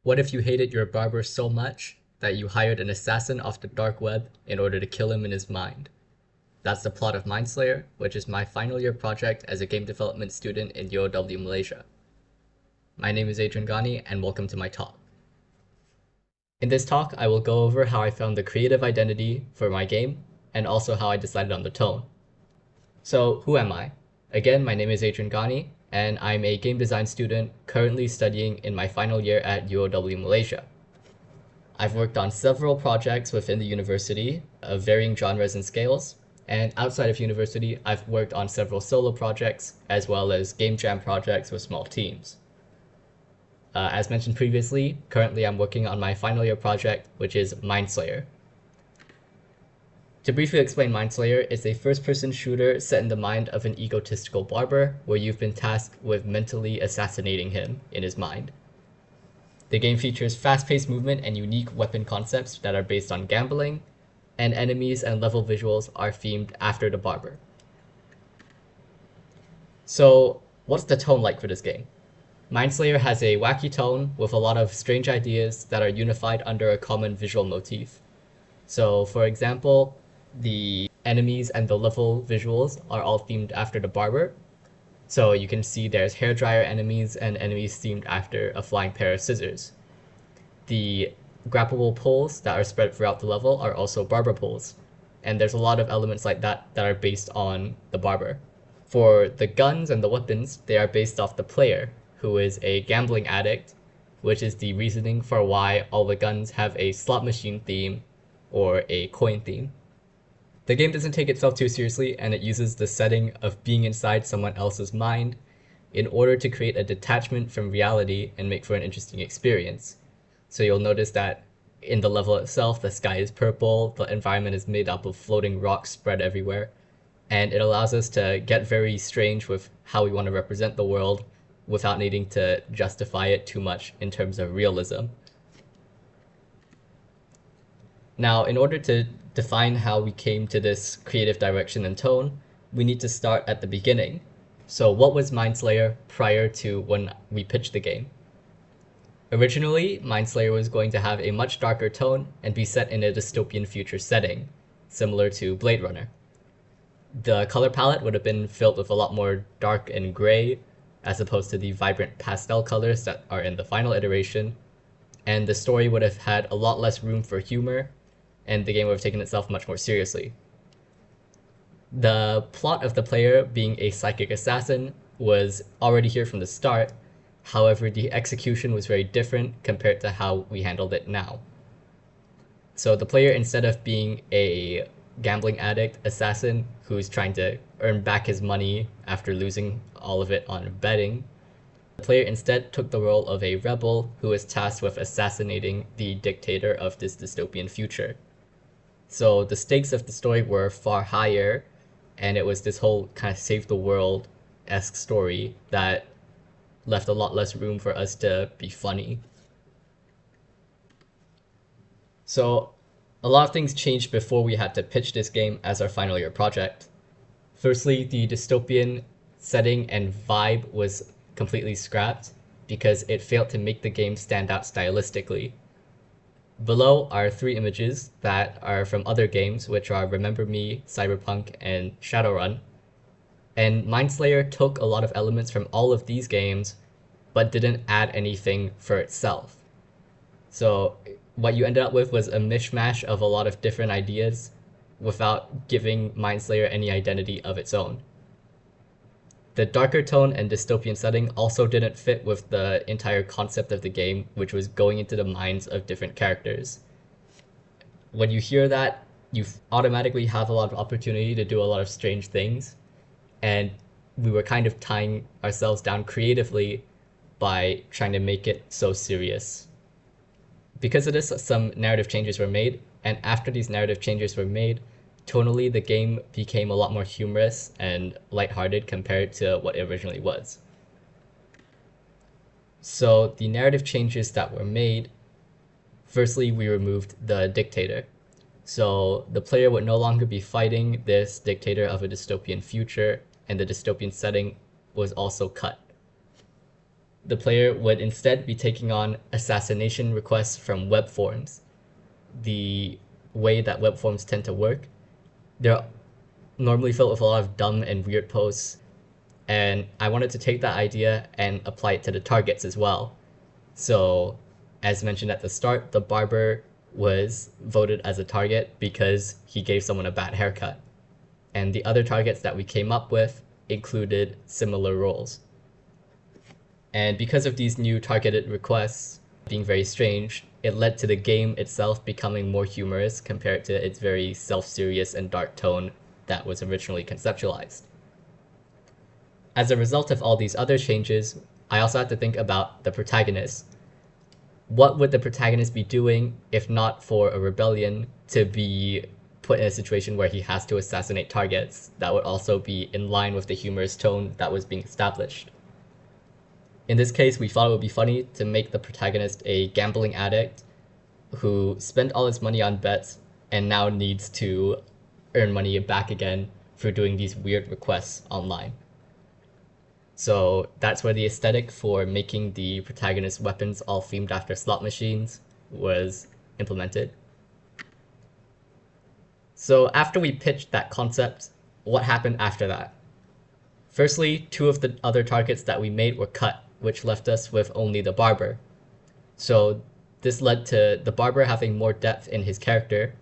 What if you hated your barber so much that you hired an assassin off the dark web in order to kill him in his mind? That's the plot of Mindslayer, which is my final year project as a game development student in UOW Malaysia. My name is Adrian Ghani, and welcome to my talk. In this talk, I will go over how I found the creative identity for my game, and also how I decided on the tone. So, who am I? Again, my name is Adrian Ghani, and I'm a game design student currently studying in my final year at UOW Malaysia. I've worked on several projects within the university of varying genres and scales, and outside of university, I've worked on several solo projects as well as game jam projects with small teams. As mentioned previously, currently I'm working on my final year project, which is Mindslayer. To briefly explain, Mindslayer is a first-person shooter set in the mind of an egotistical barber where you've been tasked with mentally assassinating him in his mind. The game features fast-paced movement and unique weapon concepts that are based on gambling, and enemies and level visuals are themed after the barber. So, what's the tone like for this game? Mindslayer has a wacky tone with a lot of strange ideas that are unified under a common visual motif. So, for example, the enemies and the level visuals are all themed after the barber. So you can see there's hairdryer enemies and enemies themed after a flying pair of scissors. The grappleable poles that are spread throughout the level are also barber poles. And there's a lot of elements like that that are based on the barber. For the guns and the weapons, they are based off the player, who is a gambling addict, which is the reasoning for why all the guns have a slot machine theme or a coin theme. The game doesn't take itself too seriously, and it uses the setting of being inside someone else's mind in order to create a detachment from reality and make for an interesting experience. So you'll notice that in the level itself, the sky is purple, the environment is made up of floating rocks spread everywhere, and it allows us to get very strange with how we want to represent the world without needing to justify it too much in terms of realism. Now, in order to define how we came to this creative direction and tone, we need to start at the beginning. So what was Mindslayer prior to when we pitched the game? Originally, Mindslayer was going to have a much darker tone and be set in a dystopian future setting, similar to Blade Runner. The color palette would have been filled with a lot more dark and gray, as opposed to the vibrant pastel colors that are in the final iteration, and the story would have had a lot less room for humor, and the game would have taken itself much more seriously. The plot of the player being a psychic assassin was already here from the start, however the execution was very different compared to how we handled it now. So the player, instead of being a gambling addict assassin who's trying to earn back his money after losing all of it on betting, the player instead took the role of a rebel who was tasked with assassinating the dictator of this dystopian future. So the stakes of the story were far higher, and it was this whole kind of save the world-esque story that left a lot less room for us to be funny. So a lot of things changed before we had to pitch this game as our final year project. Firstly, the dystopian setting and vibe was completely scrapped because it failed to make the game stand out stylistically. Below are 3 images that are from other games, which are Remember Me, Cyberpunk, and Shadowrun. And Mindslayer took a lot of elements from all of these games, but didn't add anything for itself. So what you ended up with was a mishmash of a lot of different ideas without giving Mindslayer any identity of its own. The darker tone and dystopian setting also didn't fit with the entire concept of the game, which was going into the minds of different characters. When you hear that, you automatically have a lot of opportunity to do a lot of strange things, and we were kind of tying ourselves down creatively by trying to make it so serious. Because of this, some narrative changes were made, and after these narrative changes were made, tonally, the game became a lot more humorous and lighthearted compared to what it originally was. So the narrative changes that were made, firstly, we removed the dictator. So the player would no longer be fighting this dictator of a dystopian future, and the dystopian setting was also cut. the player would instead be taking on assassination requests from web forms. The way that web forms tend to work, they're normally filled with a lot of dumb and weird posts, and I wanted to take that idea and apply it to the targets as well. So, as mentioned at the start, the barber was voted as a target because he gave someone a bad haircut. And the other targets that we came up with included similar roles. And because of these new targeted requests being very strange, it led to the game itself becoming more humorous compared to its very self-serious and dark tone that was originally conceptualized. As a result of all these other changes, I also had to think about the protagonist. What would the protagonist be doing if not for a rebellion to be put in a situation where he has to assassinate targets that would also be in line with the humorous tone that was being established? In this case, we thought it would be funny to make the protagonist a gambling addict who spent all his money on bets and now needs to earn money back again for doing these weird requests online. So that's where the aesthetic for making the protagonist's weapons all themed after slot machines was implemented. So after we pitched that concept, what happened after that? Firstly, 2 of the other targets that we made were cut, which left us with only the barber. So this led to the barber having more depth in his character,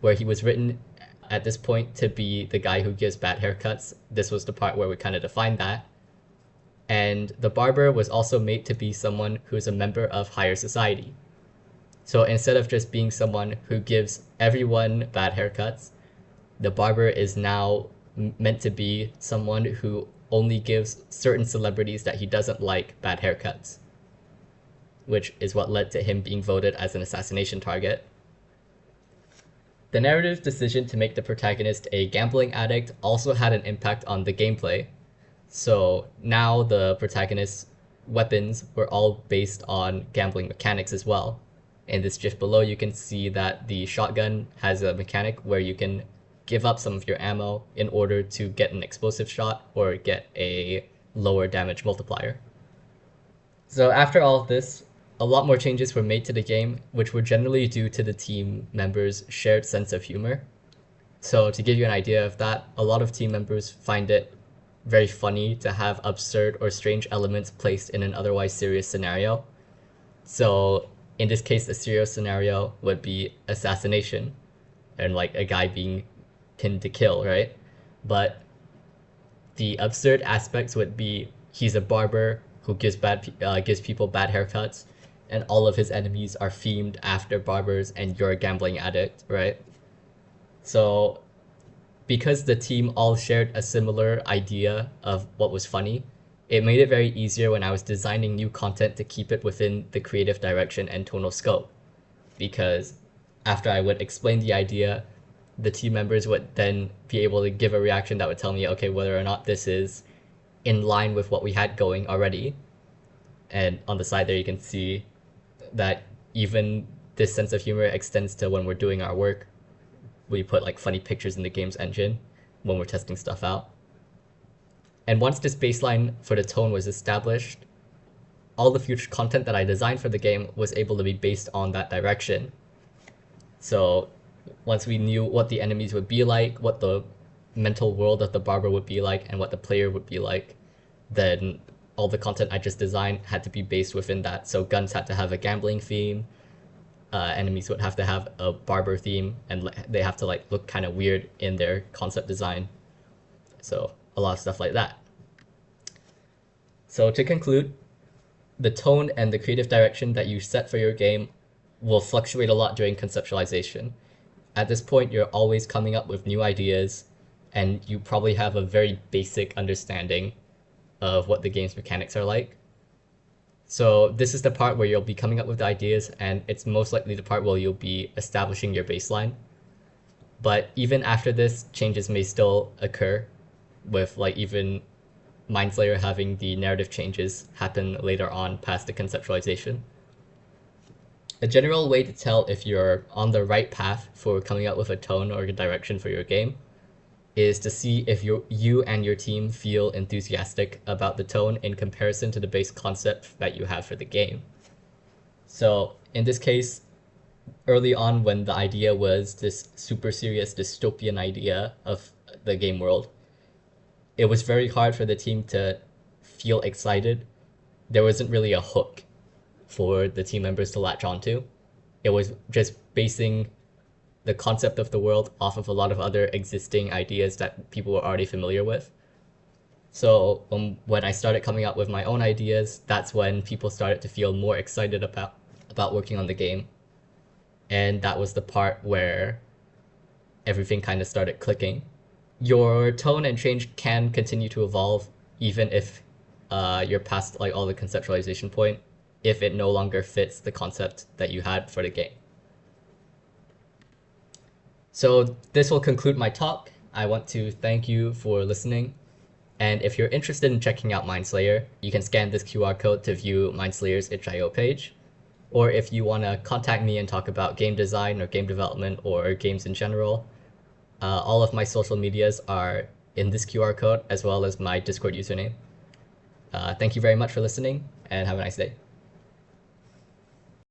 where he was written at this point to be the guy who gives bad haircuts. This was the part where we kind of defined that. And the barber was also made to be someone who's a member of higher society. So instead of just being someone who gives everyone bad haircuts, the barber is now meant to be someone who only gives certain celebrities that he doesn't like bad haircuts, which is what led to him being voted as an assassination target. The narrative decision to make the protagonist a gambling addict also had an impact on the gameplay. So now the protagonist's weapons were all based on gambling mechanics as well. In this GIF below, you can see that the shotgun has a mechanic where you can give up some of your ammo in order to get an explosive shot or get a lower damage multiplier. So after all of this, a lot more changes were made to the game, which were generally due to the team members' shared sense of humor. So to give you an idea of that, a lot of team members find it very funny to have absurd or strange elements placed in an otherwise serious scenario. So in this case, a serious scenario would be assassination and like a guy being pinned to kill, right? But the absurd aspects would be he's a barber who gives people bad haircuts, and all of his enemies are themed after barbers, and you're a gambling addict, right? So because the team all shared a similar idea of what was funny, it made it very easier when I was designing new content to keep it within the creative direction and tonal scope. Because after I would explain the idea, the team members would then be able to give a reaction that would tell me, okay, whether or not this is in line with what we had going already. And on the side there, you can see that even this sense of humor extends to when we're doing our work. We put like funny pictures in the game's engine when we're testing stuff out. And once this baseline for the tone was established, all the future content that I designed for the game was able to be based on that direction. So once we knew what the enemies would be like, what the mental world of the barber would be like, and what the player would be like, then all the content I just designed had to be based within that. So guns had to have a gambling theme, enemies would have to have a barber theme, and they have to like look kind of weird in their concept design. So a lot of stuff like that. So to conclude, the tone and the creative direction that you set for your game will fluctuate a lot during conceptualization. At this point, you're always coming up with new ideas, and you probably have a very basic understanding of what the game's mechanics are like. So this is the part where you'll be coming up with ideas, and it's most likely the part where you'll be establishing your baseline. But even after this, changes may still occur, with like even Mindslayer having the narrative changes happen later on past the conceptualization. A general way to tell if you're on the right path for coming up with a tone or a direction for your game is to see if you and your team feel enthusiastic about the tone in comparison to the base concept that you have for the game. So in this case, early on when the idea was this super serious dystopian idea of the game world, it was very hard for the team to feel excited. There wasn't really a hook for the team members to latch onto. It was just basing the concept of the world off of a lot of other existing ideas that people were already familiar with. So when I started coming up with my own ideas, that's when people started to feel more excited about working on the game. And that was the part where everything kind of started clicking. Your tone and change can continue to evolve even if you're past like all the conceptualization point, if it no longer fits the concept that you had for the game. So this will conclude my talk. I want to thank you for listening. And if you're interested in checking out Mindslayer, you can scan this QR code to view Mindslayer's itch.io page. Or if you want to contact me and talk about game design or game development or games in general, all of my social medias are in this QR code as well as my Discord username. Thank you very much for listening and have a nice day.